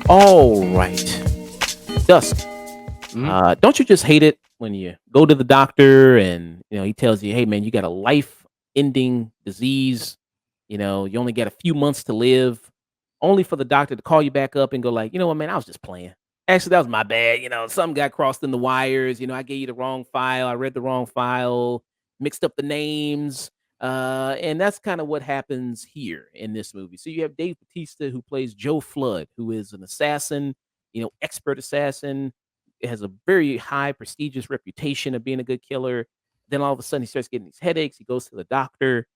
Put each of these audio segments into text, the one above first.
All right. Dusk. Mhm. Don't you just hate it when you go to the doctor and he tells you, "Hey, man, you got a life-ending disease. You only got a few months to live," only for the doctor to call you back up and go like, "You know what, man? I was just playing. Actually, that was my bad. Something got crossed in the wires. I gave you the wrong file. I read the wrong file, mixed up the names." And that's kind of what happens here in this movie. So you have Dave Bautista who plays Joe Flood, who is an assassin, expert assassin, has a very high prestigious reputation of being a good killer. Then all of a sudden he starts getting these headaches. He goes to the doctor.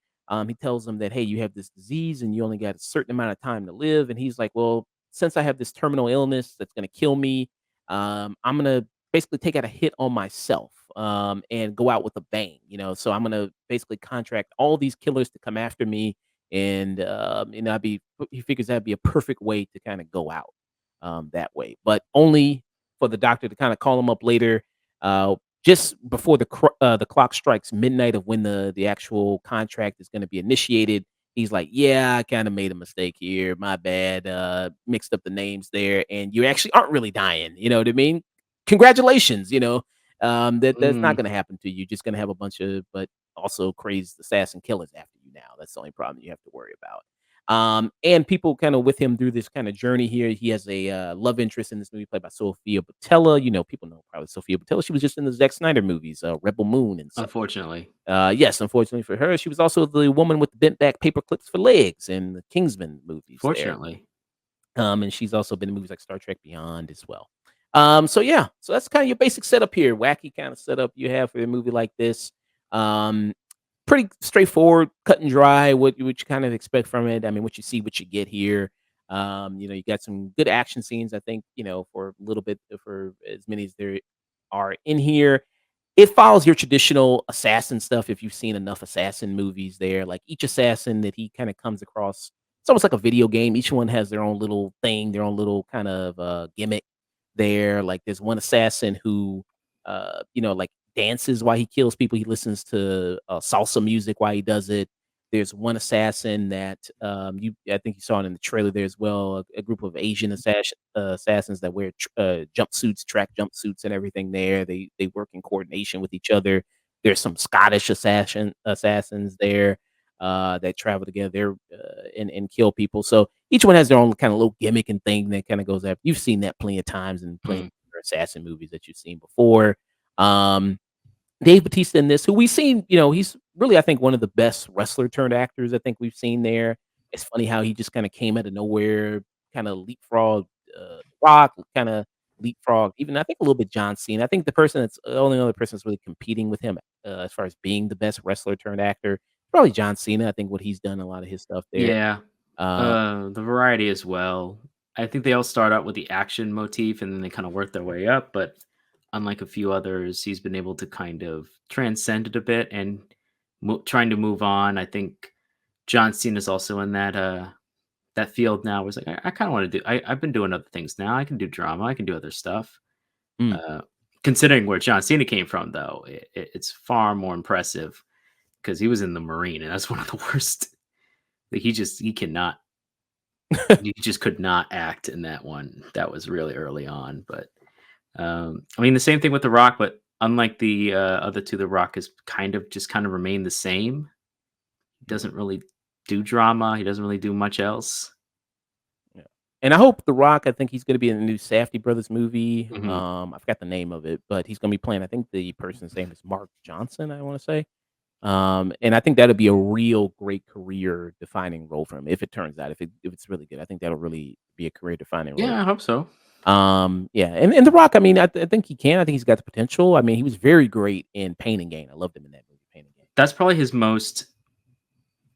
He tells him that, hey, you have this disease and you only got a certain amount of time to live. And he's like, well, since I have this terminal illness that's going to kill me, I'm going to basically take out a hit on myself and go out with a bang. So I'm going to basically contract all these killers to come after me. And, he figures that'd be a perfect way to kind of go out that way, but only for the doctor to kinda call him up later, just before the clock strikes midnight of when the actual contract is gonna be initiated. He's like, "Yeah, I kinda made a mistake here. My bad, mixed up the names there, and you actually aren't really dying." You know what I mean? Congratulations, that's not Mm. gonna happen to you. You're just gonna have a bunch of but also crazed assassin killers after you now. That's the only problem you have to worry about. And people kind of with him through this kind of journey here. He has a love interest in this movie played by Sophia Butella. People know probably Sophia Butella. She was just in the Zack Snyder movies, Rebel Moon and such. Unfortunately. Yes, unfortunately for her, she was also the woman with the bent back paper clips for legs in the Kingsman movies there. Fortunately. And she's also been in movies like Star Trek Beyond as well. So yeah, so that's kind of your basic setup here. Wacky kind of setup you have for a movie like this. Um, Pretty straightforward, cut and dry. What you kind of expect from it. I mean, what you see, what you get here. You got some good action scenes. I think for a little bit, for as many as there are in here. It follows your traditional assassin stuff. If you've seen enough assassin movies, there, like each assassin that he kind of comes across, it's almost like a video game. Each one has their own little thing, their own little kind of gimmick. There, like there's one assassin who, like dances while he kills people. He listens to salsa music while he does it. There's one assassin that I think you saw it in the trailer there as well. A group of Asian assassins that wear jumpsuits, track jumpsuits, and everything. There, they work in coordination with each other. There's some Scottish assassins there that travel together and kill people. So each one has their own kind of little gimmick and thing that kind of goes after. You've seen that plenty of times in plenty Mm. of other assassin movies that you've seen before. Um, Dave Bautista in this, who we've seen, he's really, I think, one of the best wrestler turned actors I think we've seen there. It's funny how he just kind of came out of nowhere, kind of leapfrog Rock, kind of leapfrog, even I think a little bit John Cena. I think the only other person that's really competing with him as far as being the best wrestler turned actor, probably John Cena. I think what he's done, a lot of his stuff there. Yeah. Uh, The variety as well. I think they all start out with the action motif and then they kind of work their way up. But unlike a few others, he's been able to kind of transcend it a bit and trying to move on. I think John Cena is also in that field now. Where it's like I kind of want to do. I've been doing other things now. I can do drama. I can do other stuff. mm. Uh, Considering where John Cena came from, though, it's far more impressive because he was in the Marine, and that's one of the worst. Like he cannot you just could not act in that one. That was really early on, but, I mean, the same thing with The Rock, but unlike the, other 2, The Rock is kind of remained the same. He Mhm. doesn't really do drama, he doesn't really do much else. Yeah. And I hope The Rock, I think he's gonna be in the new Safdie Brothers movie. Mhm. I forgot the name of it, but he's gonna be playing, I think the person's name is Mark Johnson, I wanna say. And I think that'll be a real great career defining role for him if it turns out, if it's really good. I think that'll really be a career defining role. Yeah, I hope so. Yeah, and The Rock, I mean, I think he can. I think he's got the potential. I mean, he was very great in Pain and Gain. I loved him in that movie, Pain and Gain. That's probably his most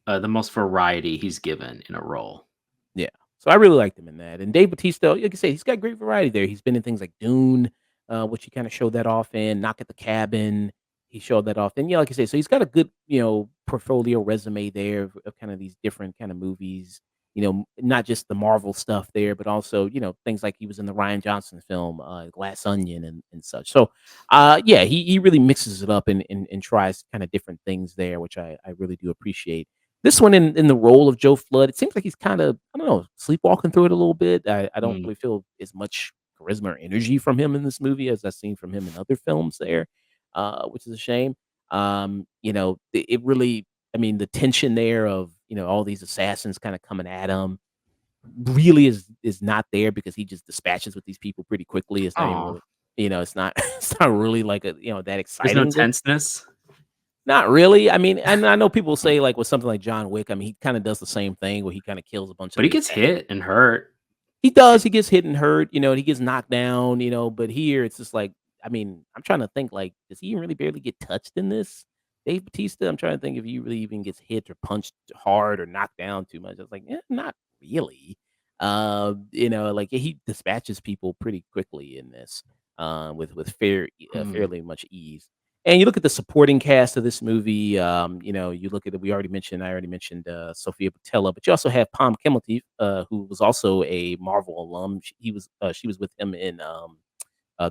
the most variety he's given in a role. Yeah. So I really liked him in that. And Dave Bautista, like I say, he's got great variety there. He's been in things like Dune, which he kind of showed that off in, Knock at the Cabin. He showed that off. And yeah, like I say, so he's got a good, portfolio resume there of kind of these different kind of movies. not just the Marvel stuff there, but also, things like he was in the Ryan Johnson film, Glass Onion and such. So, yeah, he really mixes it up and tries kind of different things there, which I really do appreciate. This one in the role of Joe Flood, it seems like he's kind of, I don't know, sleepwalking through it a little bit. I don't Mm. really feel as much charisma or energy from him in this movie as I've seen from him in other films there, which is a shame. It really, I mean, the tension there of, all these assassins kinda coming at him really is not there because he just dispatches with these people pretty quickly. It's not even Aw. really, it's not it's not really like that There's no exciting. tenseness? Not really. I mean, and I know people say, like, with something like John Wick, I mean, he kinda does the same thing where he kinda kills a bunch of But he the gets assassins. hit and hurt. He does, he gets hit and hurt, and he gets knocked down, but here it's just like, I mean, I'm trying to think, like, does he even really barely get touched in this? Dave Bautista, I'm trying to think if he really even gets hit or punched hard or knocked down too much. I was like, not really. Like, he dispatches people pretty quickly in this, with Mm. fairly much ease. And you look at the supporting cast of this movie, you look at it, I already mentioned, Sophia Boutella, but you also have Pom Kimmelty, who was also a Marvel alum. She was with him in,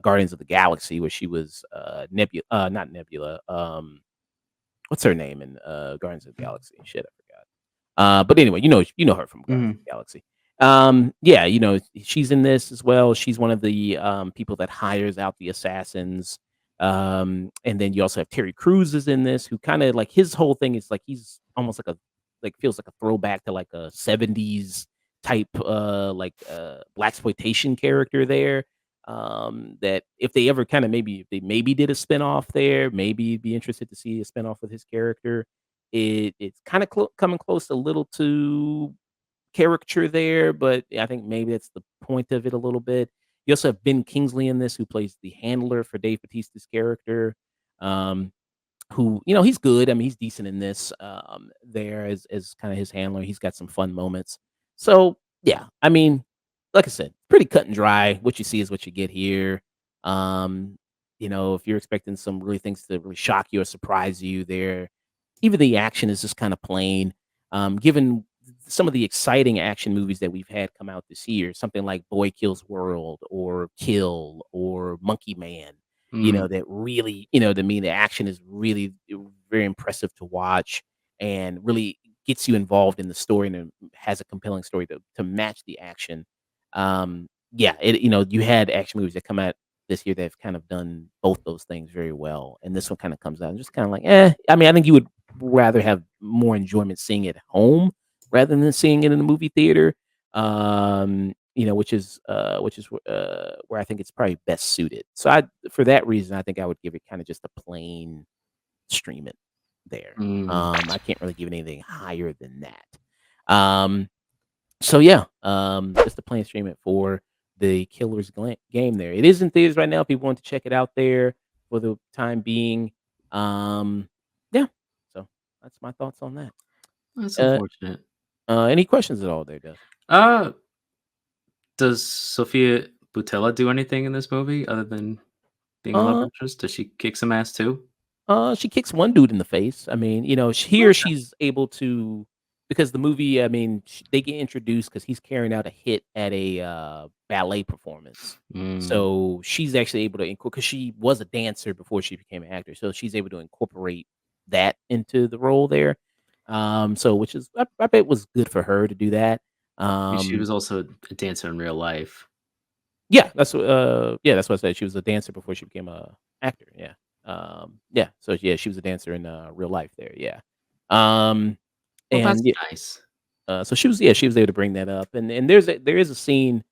Guardians of the Galaxy, where she was, not Nebula, what's her name in, Guardians of the Galaxy? Shit, I forgot. But anyway, you know her from Guardians of Mhm. the Galaxy. Yeah, she's in this as well. She's one of the, people that hires out the assassins. And then you also have Terry Crews is in this, who kinda like his whole thing is like he's almost feels like a throwback to like a '70s type, blaxploitation character there. That if they ever kinda maybe if they maybe did a spinoff there, maybe be interested to see a spinoff with his character. It's kinda coming close a little to caricature there, but I think maybe that's the point of it a little bit. You also have Ben Kingsley in this, who plays the handler for Dave Bautista's character, um, who, he's good. I mean, he's decent in this, there as kinda his handler. He's got some fun moments. So, yeah, I mean, like I said, pretty cut and dry. What you see is what you get here. Um, if you're expecting some really things to really shock you or surprise you there, even the action is just kinda plain. Given some of the exciting action movies that we've had come out this year, something like Boy Kills World or Kill or Monkey Man, Mm. that really, to me, the action is really very impressive to watch and really gets you involved in the story and has a compelling story to match the action. Yeah, you had action movies that come out this year that have kind of done both those things very well, and this one kind of comes out and just kind of like, eh. I mean, I think you would rather have more enjoyment seeing it at home rather than seeing it in a movie theater. Where I think it's probably best suited. So for that reason, I think I would give it kind of just a plain stream it there. Mm. I can't really give it anything higher than that. So yeah, just a plain stream it for the Game there. It is in theaters right now. If people want to check it out there for the time being. Um, yeah. So that's my thoughts on that. That's Uh, unfortunate. any questions at all there, Dustin? Uh, does Sophia Boutella do anything in this movie other than being a love Uh, interest? Does she kick some ass too? she kicks one dude in the face. I mean, here Okay. she's able to because the movie. I mean, they get introduced because he's carrying out a hit at a ballet performance. Mm. So she's actually able to because she was a dancer before she became an actor. So she's able to incorporate that into the role there. So which is I bet was good for her to do that. She Um, was also a dancer in real life. Yeah, that's what I said. She was a dancer before she became a actor, yeah. Yeah, so yeah, she was a dancer in, real life there, yeah. Um, Well, that's and yeah, nice. so she was able to bring that up, and there is a scene,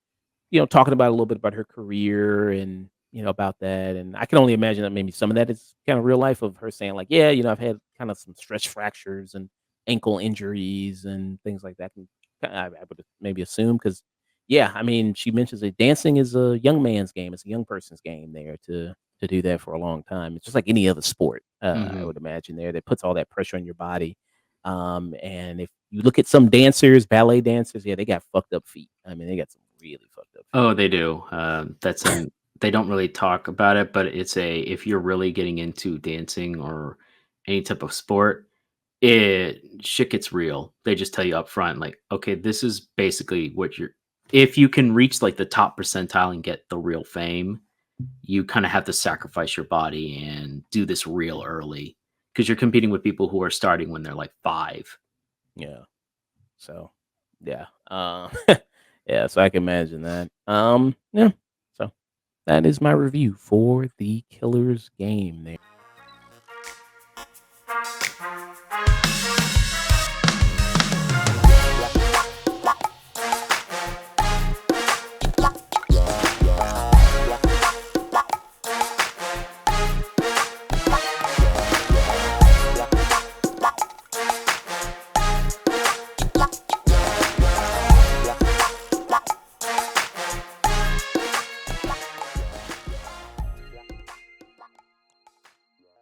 talking about a little bit about her career and, about that, and I can only imagine that maybe some of that is kinda real life of her saying like, "Yeah, I've had kinda some stress fractures and ankle injuries and things like that," and I would maybe assume because yeah, I mean, she mentions that dancing is a young man's game, it's a young person's game there to do that for a long time. It's just like any other sport, I Mhm. would imagine there that puts all that pressure on your body, and if you look at some dancers, ballet dancers, yeah, they got fucked up feet. I mean, they got some really fucked up feet. Oh, they do. That's an they don't really talk about it, but it's a if you're really getting into dancing or any type of sport, it shit gets real. They just tell you up front, like, okay, this is basically what you're. If you can reach like the top percentile and get the real fame, you kind of have to sacrifice your body and do this real early because you're competing with people who are starting when they're like 5. Yeah. So, yeah. Yeah, so I can imagine that. Yeah. So that is my review for the Killer's Game there.